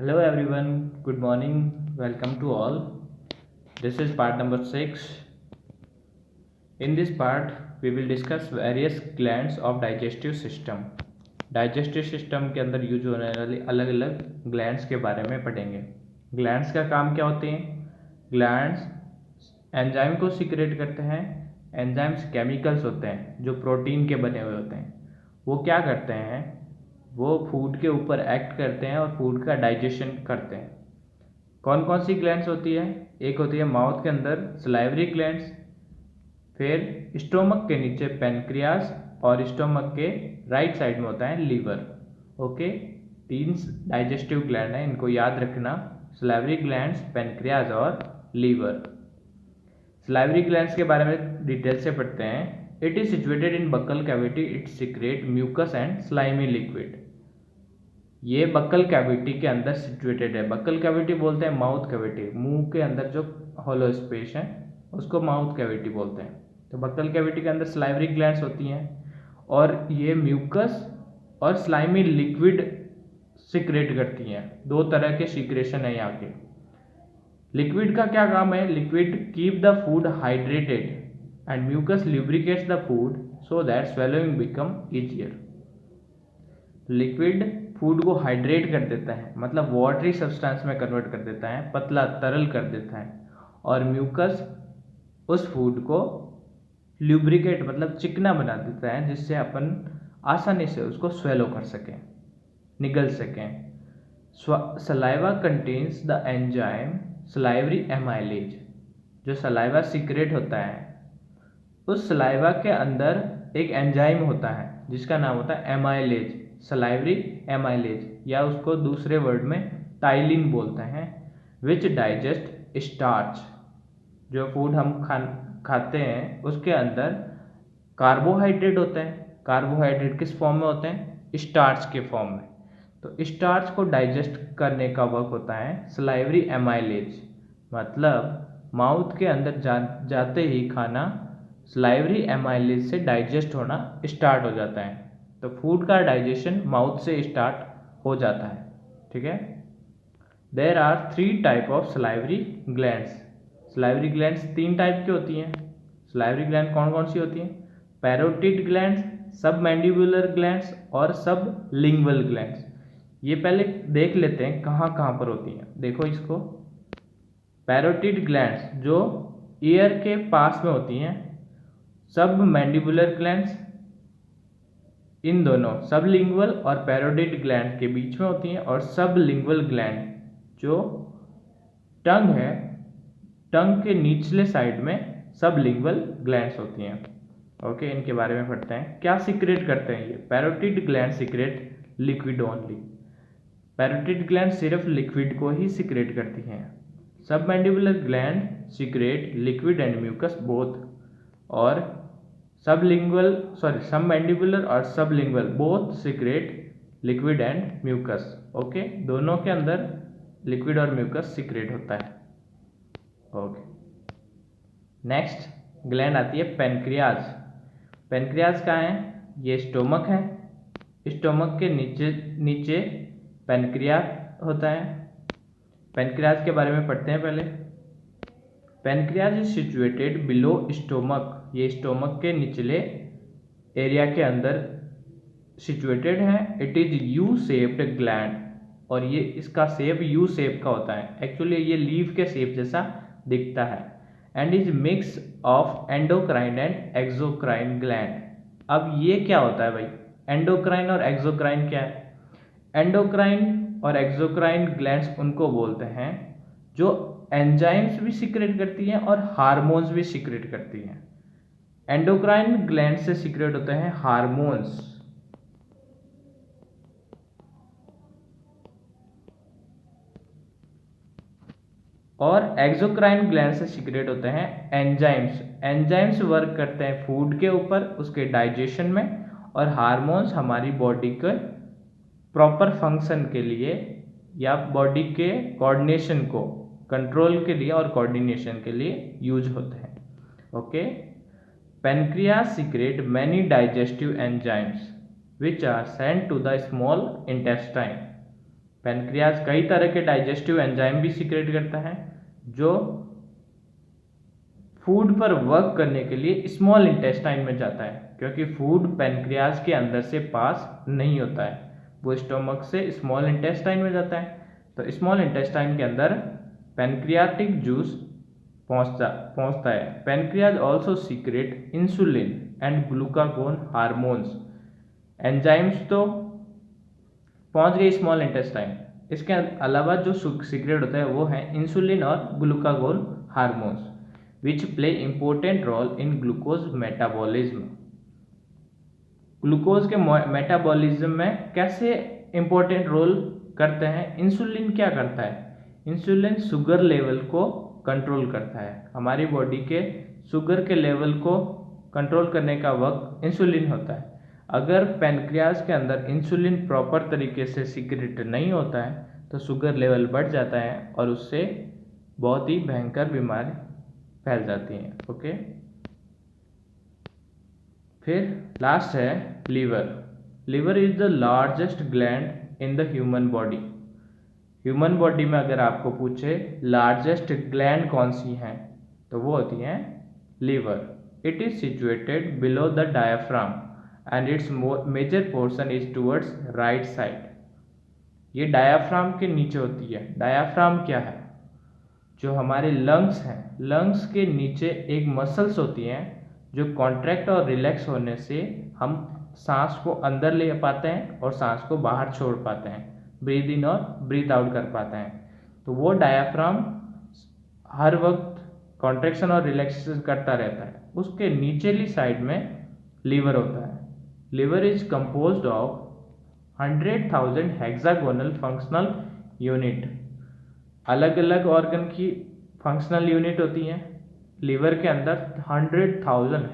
Hello everyone, good morning, welcome to all. This is part number 6. In this part, we will discuss various glands of digestive system. Digestive system के अंदर use होने वाली अलग अलग glands के बारे में पढ़ेंगे। ग्लैंड्स का काम क्या होते हैं? ग्लैंड्स एंजाइम को सीक्रेट करते हैं। एंजाइम्स केमिकल्स होते हैं जो प्रोटीन के बने हुए होते हैं। वो क्या करते हैं? वो फूड के ऊपर एक्ट करते हैं और फूड का डाइजेशन करते हैं। कौन कौन सी ग्लैंड्स होती है? एक होती है माउथ के अंदर सलाइवरी ग्लैंड्स, फिर स्टोमक के नीचे पेनक्रियाज और स्टोमक के राइट साइड में होता है लीवर। ओके, तीन डाइजेस्टिव ग्लैंड हैं, इनको याद रखना, सलाइवरी ग्लैंड्स, पेनक्रियाज और लीवर। सलाइवरी ग्लैंड्स के बारे में डिटेल से पढ़ते हैं। It is situated in buccal cavity, it secrete mucus and slimy liquid. ये बक्कल कैविटी के अंदर सिचुएटेड है। बक्कल कैविटी बोलते हैं माउथ कैविटी, मुंह के अंदर जो होलो स्पेस है उसको माउथ कैविटी बोलते हैं। तो बक्कल कैविटी के अंदर सलाइवरी ग्लैंड्स होती हैं और ये म्यूकस और स्लाइमी लिक्विड सिक्रेट करती हैं। दो तरह के सीक्रेशन है यहाँ के। लिक्विड का क्या काम है? Liquid keep the food hydrated and mucus lubricates the food so that swallowing become easier. Liquid food को हाइड्रेट कर देता है, मतलब वाटरी सब्सटेंस में कन्वर्ट कर देता है, पतला तरल कर देता है, और म्यूकस उस फूड को ल्यूब्रिकेट मतलब चिकना बना देता है, जिससे अपन आसानी से उसको स्वेलो कर सकें, निगल सकें। Saliva contains the enzyme salivary amylase. जो सलाइवा सीक्रेट होता है, उस सलाइवा के अंदर एक एंजाइम होता है जिसका नाम होता है एमाइलेज, सलाइवरी एमाइलेज, या उसको दूसरे वर्ड में टाइलिन बोलते हैं, विच डाइजेस्ट स्टार्च। जो फूड हम खाते हैं उसके अंदर कार्बोहाइड्रेट होते हैं। कार्बोहाइड्रेट किस फॉर्म में होते हैं? स्टार्च के फॉर्म में। तो स्टार्च को डाइजेस्ट करने का वर्क होता है सलाइवरी एमाइलेज। मतलब माउथ के अंदर जाते ही खाना सलाइवरी एमाइलेज से डाइजेस्ट होना स्टार्ट हो जाता है। तो फूड का डाइजेशन माउथ से स्टार्ट हो जाता है। ठीक है। There are 3 type of salivary glands. Salivary glands 3 type की होती हैं। सलाइवरी ग्लैंड कौन कौन सी होती हैं? पैरोटिड ग्लैंड्स, सब मैंडिबुलर ग्लैंड्स और सब लिंगुअल ग्लैंड्स। ये पहले देख लेते हैं कहाँ कहाँ पर होती हैं। देखो इसको, पैरोटिड ग्लैंड्स जो ईयर के पास में होती हैं, सब मैंडिबुलर ग्लैंड्स इन दोनों सब लिंगुअल और पैरोटिड ग्लैंड के बीच में होती हैं, और सब लिंगुअल ग्लैंड जो टंग है, टंग के निचले साइड में सब लिंगुअल ग्लैंड्स होती हैं। ओके, इनके बारे में पढ़ते हैं। क्या सीक्रेट करते हैं ये? Parotid gland secrete liquid only. Parotid gland सिर्फ लिक्विड को ही सीक्रेट करती हैं। Submandibular gland secrete liquid and mucus both, और सब मैंडिबुलर और sublingual both secrete liquid and mucus. Okay, दोनों के अंदर लिक्विड और म्यूकस सीक्रेट होता है। ओके, नेक्स्ट ग्लैंड आती है पेनक्रियाज। पेनक्रियाज कहाँ है? ये स्टोमक है। स्टोमक के नीचे नीचे पेनक्रिया होता है। पेनक्रियाज के बारे में पढ़ते हैं पहले। Pancreas is situated below stomach. ये स्टोमक के निचले एरिया के अंदर सिचुएटेड है। It is U shaped gland, और ये इसका शेप यू शेप का होता है। एक्चुअली ये लीफ के शेप जैसा दिखता है। And is mix of endocrine and exocrine gland. अब ये क्या होता है भाई? एंडोक्राइन और एक्सोक्राइन क्या है? एंडोक्राइन और एक्सोक्राइन ग्लैंड्स उनको बोलते हैं जो एंजाइम्स भी सीक्रेट करती हैं और हार्मोन्स भी सीक्रेट करती हैं। एंडोक्राइन ग्लैंड से सीक्रेट होते हैं हार्मोन्स, और एक्सोक्राइन ग्लैंड से सीक्रेट होते हैं एंजाइम्स। एंजाइम्स वर्क करते हैं फूड के ऊपर, उसके डाइजेशन में, और हार्मोन्स हमारी बॉडी के प्रॉपर फंक्शन के लिए या बॉडी के कोऑर्डिनेशन को कंट्रोल के लिए और कोऑर्डिनेशन के लिए यूज होते हैं। Okay, pancreas secrete many digestive enzymes which are sent to the small intestine. Pancreas कई तरह के डाइजेस्टिव एंजाइम भी सीक्रेट करता है जो फूड पर वर्क करने के लिए स्मॉल इंटेस्टाइन में जाता है, क्योंकि फूड पैनक्रियाज के अंदर से पास नहीं होता है, वो स्टोमक से स्मॉल इंटेस्टाइन में जाता है। तो स्मॉल इंटेस्टाइन के अंदर पैनक्रियाटिक जूस पहुंचता है। Pancreas also secret insulin and glucagon hormones. Enzymes तो पहुंच गए स्मॉल इंटेस्टाइन, इसके अलावा जो सीक्रेट होता है वो है इंसुलिन और glucagon hormones which play important role in glucose metabolism। Glucose के मेटाबॉलिज्म में कैसे इंपॉर्टेंट रोल करते हैं? इंसुलिन क्या करता है? इंसुलिन शुगर लेवल को कंट्रोल करता है। हमारी बॉडी के शुगर के लेवल को कंट्रोल करने का वर्क इंसुलिन होता है। अगर पैनक्रियाज के अंदर इंसुलिन प्रॉपर तरीके से सीक्रेट नहीं होता है तो शुगर लेवल बढ़ जाता है और उससे बहुत ही भयंकर बीमारी फैल जाती हैं। ओके, फिर लास्ट है liver. Liver is the largest gland in the human body. Human body में अगर आपको पूछे लार्जेस्ट ग्लैंड कौन सी हैं तो वो होती हैं liver. It is situated below the diaphragm and its major portion is towards right side. ये डायाफ्राम के नीचे होती है। डायाफ्राम क्या है? जो हमारे लंग्स हैं, लंग्स के नीचे एक मसल्स होती हैं जो कॉन्ट्रैक्ट और रिलैक्स होने से हम सांस को अंदर ले पाते हैं और सांस को बाहर छोड़ पाते हैं, ब्रीद इन और ब्रीथ आउट कर पाते हैं। तो वो डायाफ्राम हर वक्त कॉन्ट्रैक्शन और रिलैक्सेशन करता रहता है। उसके नीचेली साइड में लीवर होता है। Liver is composed of 100,000 hexagonal functional unit. अलग अलग ऑर्गन की फंक्शनल यूनिट होती हैं। लीवर के अंदर 100,000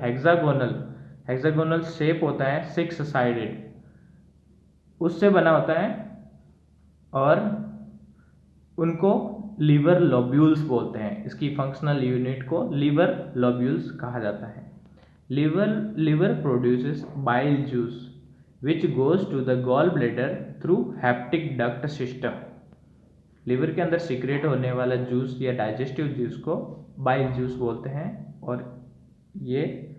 हेक्सागोनल शेप होता है, 6 साइडेड, उससे बना होता है और उनको लीवर लोब्यूल्स बोलते हैं। इसकी फंक्शनल यूनिट को लीवर लोब्यूल्स कहा जाता है। Liver produces bile juice which goes to the gall bladder through hepatic duct system. Liver के अंदर सीक्रेट होने वाला जूस या डाइजेस्टिव जूस को बाइल जूस बोलते हैं और ये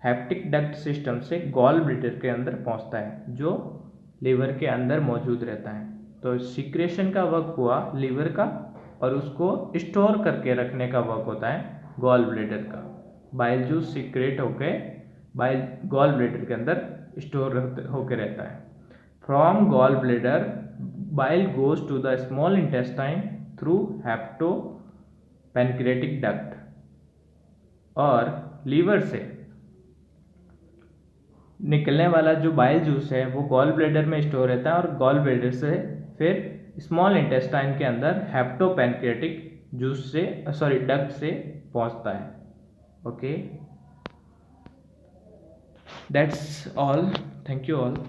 हेप्टिक डक्ट सिस्टम से गॉल ब्लैडर के अंदर पहुंचता है जो लीवर के अंदर मौजूद रहता है। तो सीक्रेशन का वर्क हुआ लीवर का और उसको स्टोर करके रखने का वर्क होता है गॉल ब्लैडर का। बाइल जूस सीक्रेट होके गॉल ब्लैडर के अंदर स्टोर होके रहता है। From gall bladder bile goes to the small intestine through hepatopancreatic duct। और लीवर से निकलने वाला जो बाइल जूस है वो गॉल ब्लैडर में स्टोर रहता है और गॉल ब्लैडर से फिर स्मॉल इंटेस्टाइन के अंदर हेप्टोपैनक्रियाटिक जूस से डक्ट से पहुंचता है। Okay, that's all. Thank you all.